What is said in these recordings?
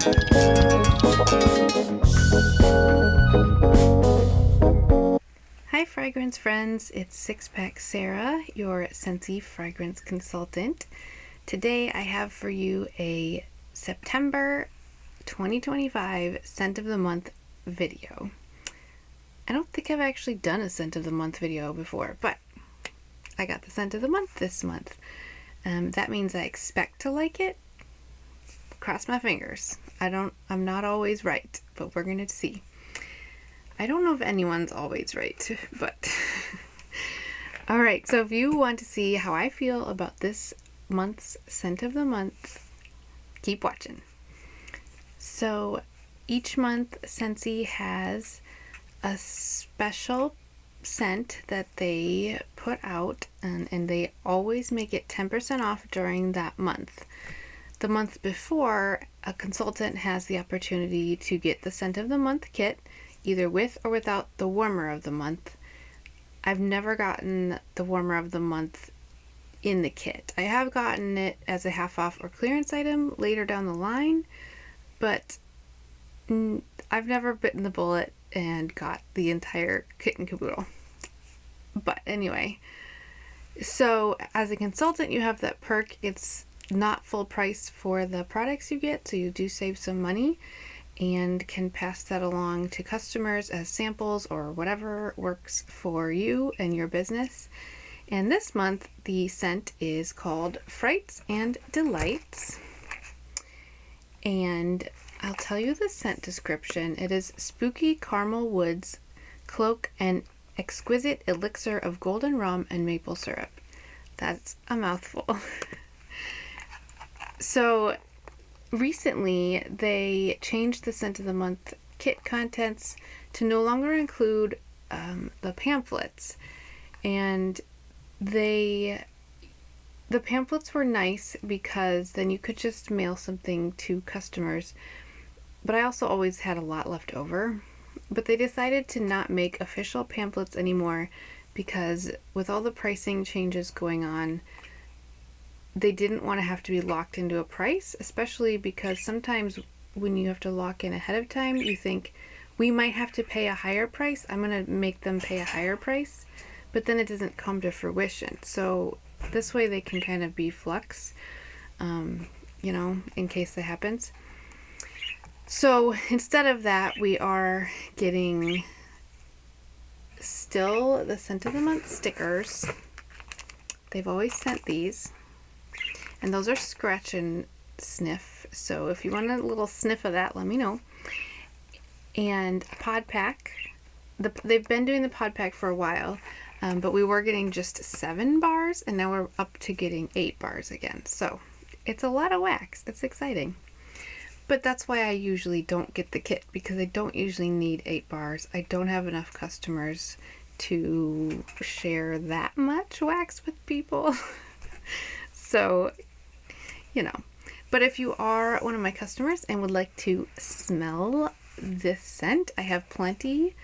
Hi fragrance friends, it's Six Pack Sarah, your Scentsy fragrance consultant. Today I have for you a September 2025 Scent of the Month video. I don't think I've actually done a Scent of the Month video before, but I got the Scent of the Month this month. That means I expect to like it. Cross my fingers. I'm not always right, but we're gonna see. I don't know if anyone's always right, but alright, so if you want to see how I feel about this month's Scent of the Month, keep watching. So each month Scentsy has a special scent that they put out, and they always make it 10% off during that month. The month before, a consultant has the opportunity to get the Scent of the Month kit, either with or without the warmer of the month. I've never gotten the warmer of the month in the kit. I have gotten it as a half off or clearance item later down the line, but I've never bitten the bullet and got the entire kit and caboodle. But anyway, so as a consultant you have that perk. It's not full price for the products you get, so you do save some money and can pass that along to customers as samples or whatever works for you and your business. And this month the scent is called Frights and Delights, and I'll tell you the scent description. It is spooky caramel woods, cloak, and exquisite elixir of golden rum and maple syrup. That's a mouthful. So recently they changed the Scent of the Month kit contents to no longer include the pamphlets, and the pamphlets were nice because then you could just mail something to customers, but I also always had a lot left over. But they decided to not make official pamphlets anymore because with all the pricing changes going on, they didn't want to have to be locked into a price, especially because sometimes when you have to lock in ahead of time, you think, we might have to pay a higher price, I'm going to make them pay a higher price, but then it doesn't come to fruition. So this way they can kind of be flux, you know, in case that happens. So instead of that, we are getting still the Scent of the Month stickers. They've always sent these. And those are scratch and sniff, so if you want a little sniff of that, let me know. And a pod pack. They've been doing the pod pack for a while, but we were getting just 7 bars, and now we're up to getting 8 bars again. So it's a lot of wax. It's exciting. But that's why I usually don't get the kit, because I don't usually need 8 bars. I don't have enough customers to share that much wax with people. So, you know, but if you are one of my customers and would like to smell this scent, I have plenty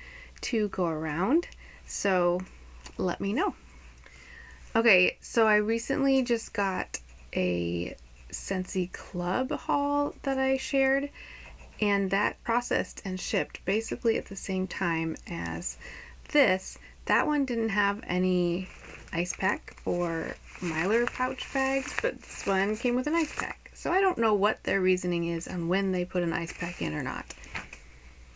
to go around, so let me know. Okay, so I recently just got a Scentsy Club haul that I shared, and that processed and shipped basically at the same time as this. That one didn't have any ice pack or Mylar pouch bags, but this one came with an ice pack. So I don't know what their reasoning is on when they put an ice pack in or not.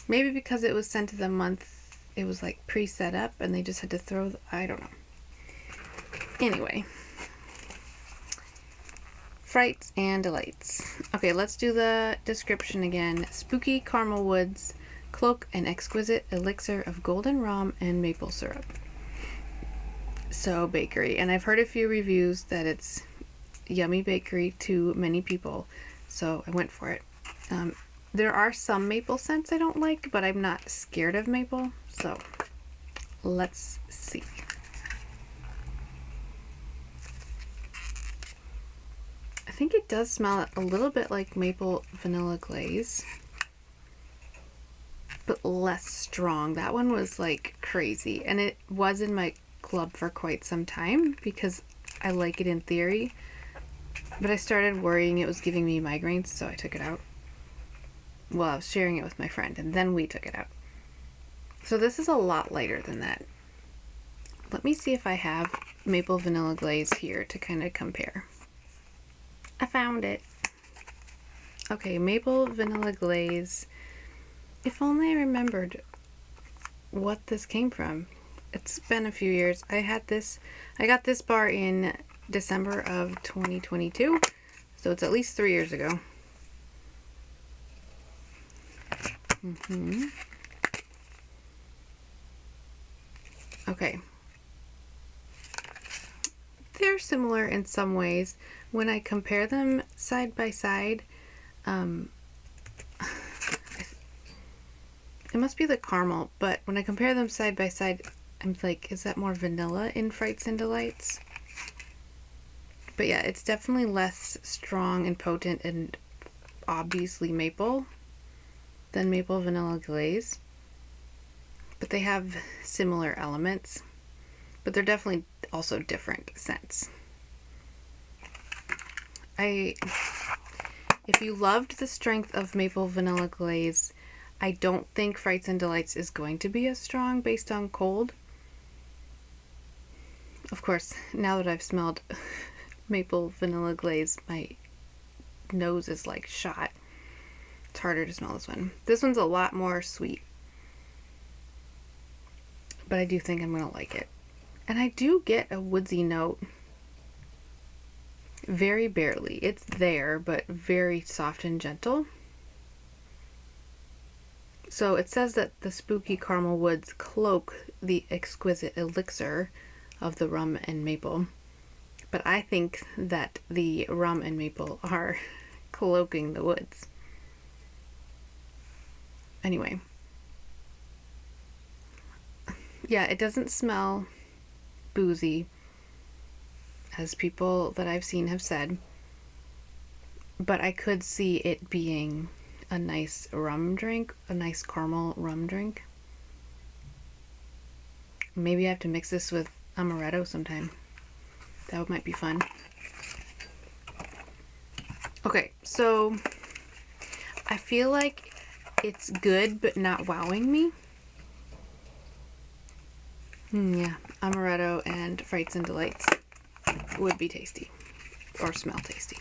Maybe because it was Scent of the Month, it was like pre-set up and they just had to throw I don't know. Anyway, Frights and Delights. Okay, let's do the description again. Spooky caramel woods, cloak, and exquisite elixir of golden rum and maple syrup. So bakery, and I've heard a few reviews that it's yummy bakery to many people, so I went for it. There are some maple scents I don't like, but I'm not scared of maple, so let's see. I think it does smell a little bit like maple vanilla glaze, but less strong. That one was like crazy, and it was in my club for quite some time because I like it in theory, but I started worrying it was giving me migraines, so I took it out. Well, I was sharing it with my friend, and then we took it out. So this is a lot lighter than that. Let me see if I have maple vanilla glaze here to kind of compare. I found it. Okay, maple vanilla glaze. If only I remembered what this came from. It's been a few years. I got this bar in December of 2022, so it's at least 3 years ago. Okay. They're similar in some ways. When I compare them side by side, it must be the caramel, but when I compare them side by side, I'm like, is that more vanilla in Frights and Delights? But yeah, it's definitely less strong and potent and obviously maple than maple vanilla glaze. But they have similar elements. But they're definitely also different scents. If you loved the strength of maple vanilla glaze, I don't think Frights and Delights is going to be as strong based on cold. Of course, now that I've smelled maple vanilla glaze, my nose is like shot. It's harder to smell this one. This one's a lot more sweet. But I do think I'm going to like it. And I do get a woodsy note. Very barely. It's there, but very soft and gentle. So it says that the spooky caramel woods cloak the exquisite elixir of the rum and maple. But I think that the rum and maple are cloaking the woods. Anyway. Yeah, it doesn't smell boozy, as people that I've seen have said. But I could see it being a nice rum drink, a nice caramel rum drink. Maybe I have to mix this with amaretto sometime. That might be fun. Okay, so I feel like it's good but not wowing me. Yeah, amaretto and Frights and Delights would be tasty, or smell tasty.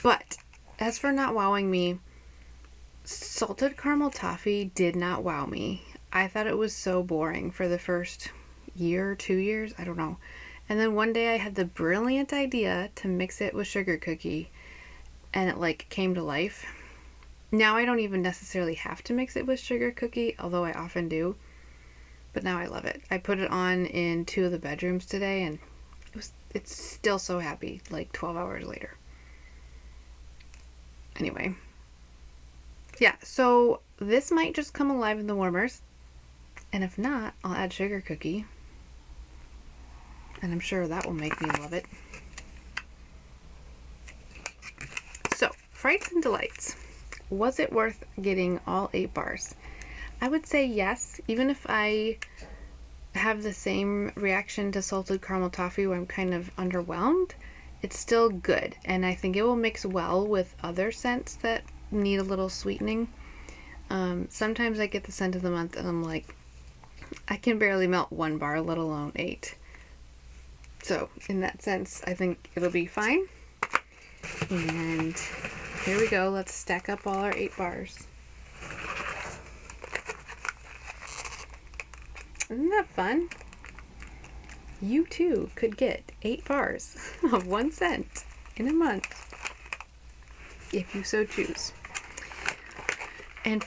But as for not wowing me, salted caramel toffee did not wow me. I thought it was so boring for the first year or 2 years, I don't know. And then one day I had the brilliant idea to mix it with sugar cookie, and it like came to life. Now I don't even necessarily have to mix it with sugar cookie, although I often do. But now I love it. I put it on in 2 of the bedrooms today, and it's still so happy, like 12 hours later. Anyway. Yeah, so this might just come alive in the warmers. And if not, I'll add sugar cookie. And I'm sure that will make me love it. So, Frights and Delights. Was it worth getting all 8 bars? I would say yes, even if I have the same reaction to salted caramel toffee where I'm kind of underwhelmed, it's still good. And I think it will mix well with other scents that need a little sweetening. Sometimes I get the scent of the month and I'm like, I can barely melt 1 bar, let alone 8. So in that sense, I think it'll be fine. And here we go. Let's stack up all our 8 bars. Isn't that fun? You too could get 8 bars of 1 cent in a month if you so choose. And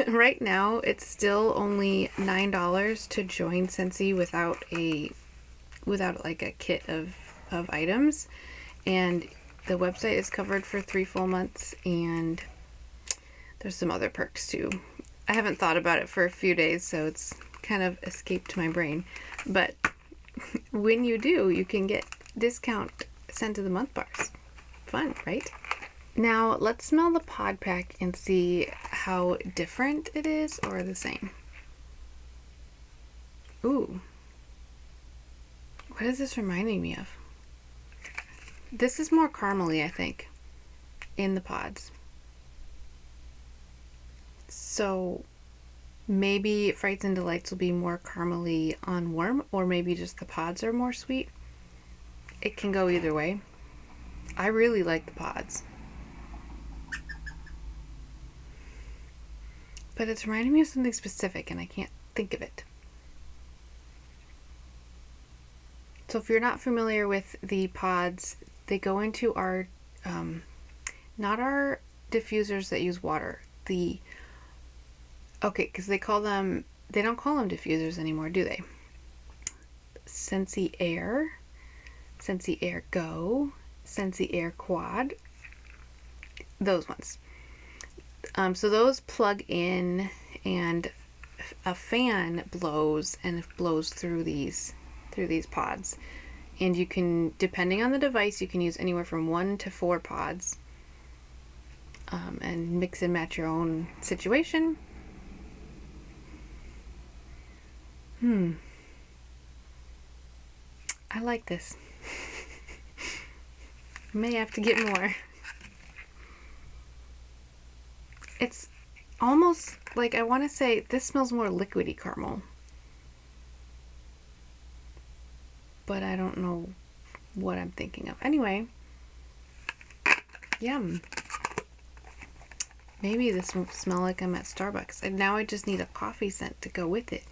right now it's still only $9 to join Scentsy without like a kit of items, and the website is covered for 3 full months, and there's some other perks too. I haven't thought about it for a few days, so it's kind of escaped my brain, but when you do, you can get discount scent of the month bars. Fun, right? Now let's smell the pod pack and see how different it is or the same. Ooh, what is this reminding me of? This is more caramely, I think, in the pods. So maybe Frights and Delights will be more caramely on warm, or maybe just the pods are more sweet. It can go either way. I really like the pods. But it's reminding me of something specific and I can't think of it. So if you're not familiar with the pods, they go into our, not our diffusers that use water. Because they don't call them diffusers anymore, do they? Scentsy Air, Scentsy Air Go, Scentsy Air Quad, those ones. So those plug in and a fan blows, and it blows through these pods. And you can, depending on the device, you can use anywhere from 1 to 4 pods, and mix and match your own situation. I like this. May have to get more. It's almost like, I want to say this smells more liquidy caramel, but I don't know what I'm thinking of. Anyway, yum. Maybe this won't smell like I'm at Starbucks. And now I just need a coffee scent to go with it.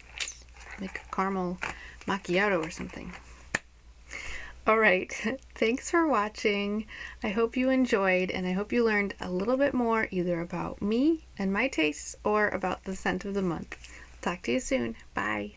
Like a caramel macchiato or something. Alright, thanks for watching. I hope you enjoyed, and I hope you learned a little bit more either about me and my tastes or about the scent of the month. Talk to you soon. Bye.